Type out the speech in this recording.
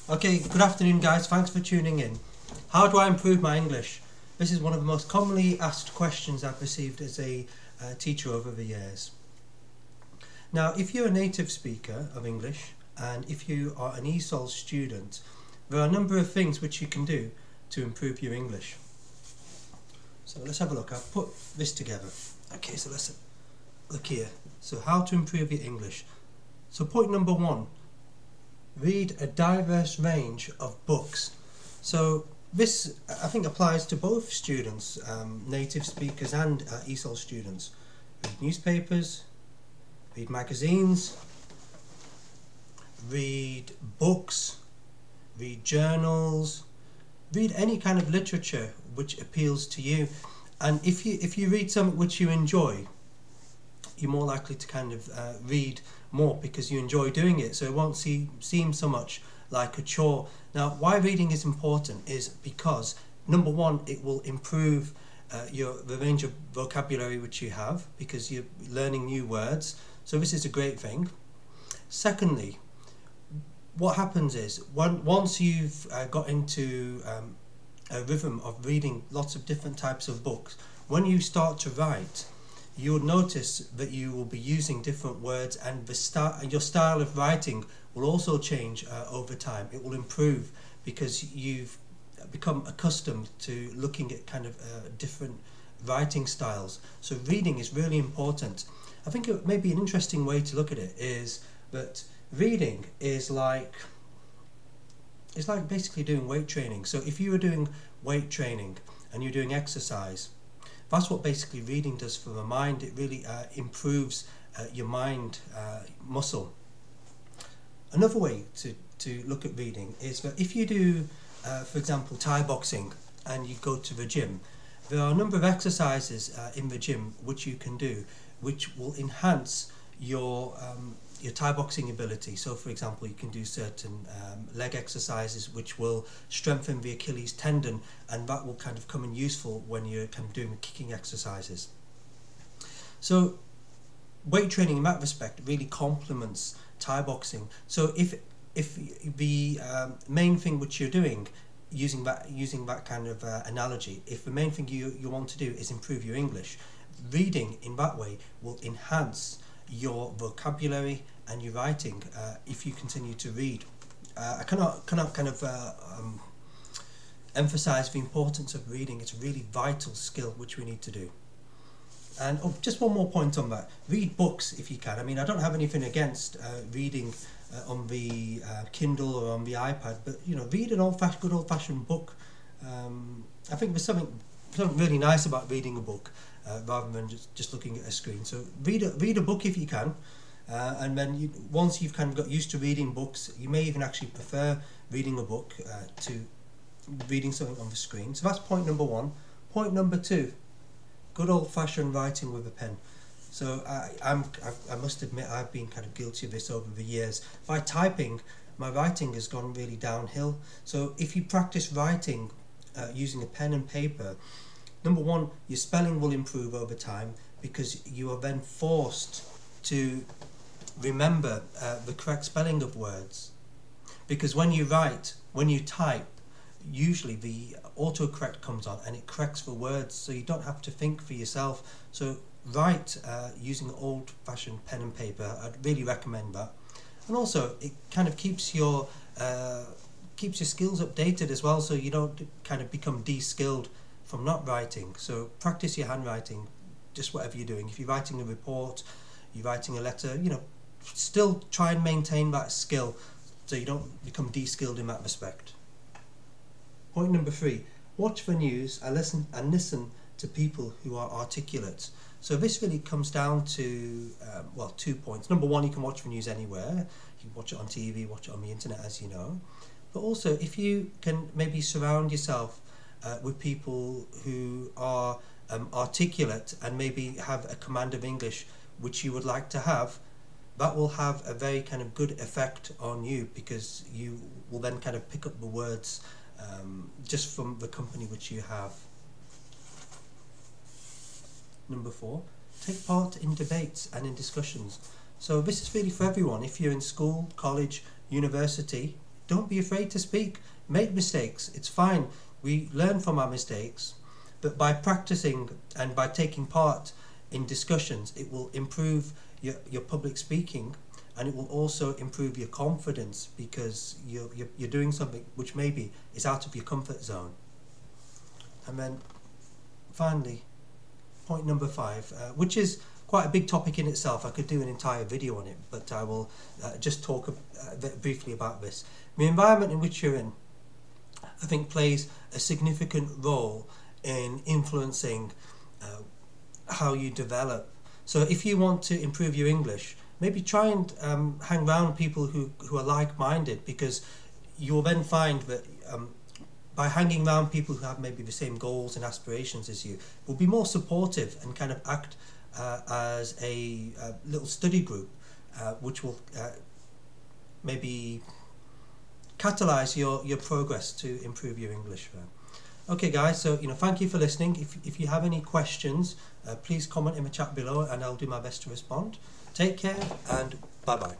Okay, good afternoon guys, thanks for tuning in. How do I improve my English? This is one of the most commonly asked questions I've received as a teacher over the years. Now, if you're a native speaker of English and if you are an ESOL student, there are a number of things which you can do to improve your English. So let's have a look. I've put this together. Okay, so let's look here. So how to improve your English. So point number one, read a diverse range of books. So this I think applies to both students, native speakers and ESOL students. Read newspapers, read magazines, read books, read journals, read any kind of literature which appeals to you. And if you read something which you enjoy, you're more likely to kind of read more because you enjoy doing it, so it won't seem so much like a chore. Now, why reading is important is because, number one, it will improve the range of vocabulary which you have because you're learning new words, so this is a great thing. Secondly, what happens is once you've got into a rhythm of reading lots of different types of books, when you start to write, you'll notice that you will be using different words, and your style of writing will also change over time. It will improve because you've become accustomed to looking at kind of different writing styles. So reading is really important. I think it may be an interesting way to look at it is that reading is like basically doing weight training. So if you were doing weight training and you're doing exercise, that's what basically reading does for the mind. It really improves your mind muscle. Another way to look at reading is that if you do, for example, Thai boxing and you go to the gym, there are a number of exercises in the gym which you can do which will enhance your Thai boxing ability. So for example, you can do certain leg exercises which will strengthen the Achilles tendon, and that will kind of come in useful when you're kind of doing the kicking exercises. So weight training in that respect really complements Thai boxing. So if the main thing which you're doing, using that kind of analogy, if the main thing you want to do is improve your English, reading in that way will enhance your vocabulary and your writing if you continue to read. I cannot kind of emphasize the importance of reading. It's a really vital skill which we need to do. And just one more point on that, read books if you can. I mean, I don't have anything against reading on the Kindle or on the iPad, but you know, read an good old-fashioned book. I think there's something really nice about reading a book rather than just looking at a screen. So read a book if you can, and then once you've kind of got used to reading books, you may even actually prefer reading a book to reading something on the screen. So that's point number one. Point number two, good old-fashioned writing with a pen. So I must admit I've been kind of guilty of this over the years. By typing, my writing has gone really downhill. So if you practice writing using a pen and paper, number one, your spelling will improve over time because you are then forced to remember the correct spelling of words. Because when you type, usually the autocorrect comes on and it corrects the words, so you don't have to think for yourself. So write using old-fashioned pen and paper. I'd really recommend that. And also it kind of keeps your skills updated as well, so you don't kind of become de-skilled from not writing. So practice your handwriting, just whatever you're doing. If you're writing a report, you're writing a letter, you know, still try and maintain that skill so you don't become de-skilled in that respect. Point number three, watch the news and listen to people who are articulate. So this really comes down to, well, 2 points. Number one, you can watch the news anywhere. You can watch it on TV, watch it on the internet, as you know. But also, if you can maybe surround yourself with people who are articulate and maybe have a command of English which you would like to have, that will have a very kind of good effect on you because you will then kind of pick up the words just from the company which you have. Number four, take part in debates and in discussions. So this is really for everyone. If you're in school, college, university, don't be afraid to speak. Make mistakes. It's fine. We learn from our mistakes, but by practicing and by taking part in discussions, it will improve your public speaking, and it will also improve your confidence, because you're doing something which maybe is out of your comfort zone. And then finally, point number 5, which is quite a big topic in itself. I could do an entire video on it, but I will just talk briefly about this. The environment in which you're in, I think, plays a significant role in influencing how you develop. So if you want to improve your English, maybe try and hang around people who are like-minded, because you'll then find that by hanging around people who have maybe the same goals and aspirations as you, will be more supportive and kind of act as a little study group, which will maybe catalyze your progress to improve your English. Okay guys, so thank you for listening. If you have any questions, please comment in the chat below and I'll do my best to respond. Take care and bye bye.